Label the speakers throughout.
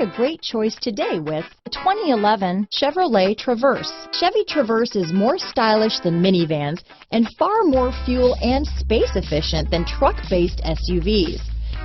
Speaker 1: a great choice today with the 2011 Chevrolet Traverse. Chevy Traverse is more stylish than minivans and far more fuel and space efficient than truck-based SUVs.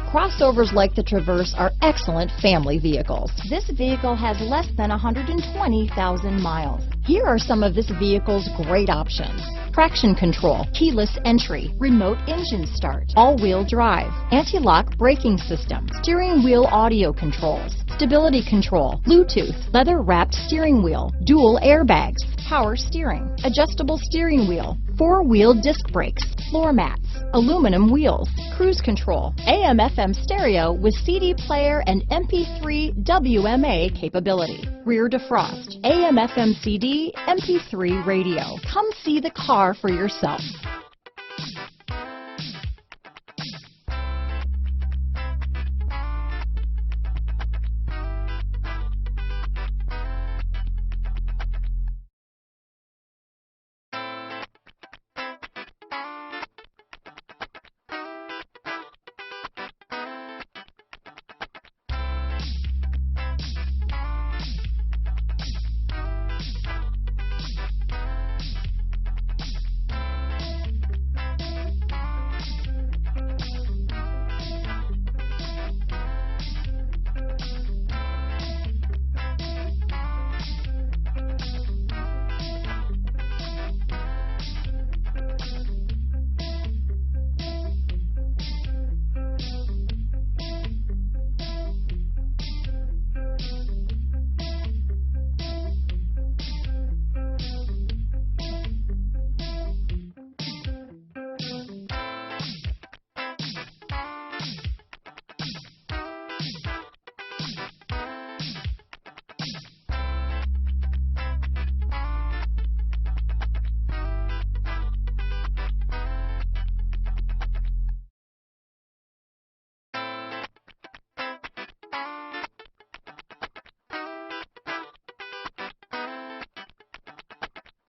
Speaker 1: Crossovers like the Traverse are excellent family vehicles. This vehicle has less than 120,000 miles. Here are some of this vehicle's great options: traction control, keyless entry, remote engine start, all-wheel drive, anti-lock braking system, steering wheel audio controls, stability control, Bluetooth, leather-wrapped steering wheel, dual airbags, power steering, adjustable steering wheel, four-wheel disc brakes, floor mats, aluminum wheels, cruise control, AM/FM stereo with CD player and MP3 WMA capability, rear defrost, AM/FM CD, MP3 radio. Come see the car for yourself.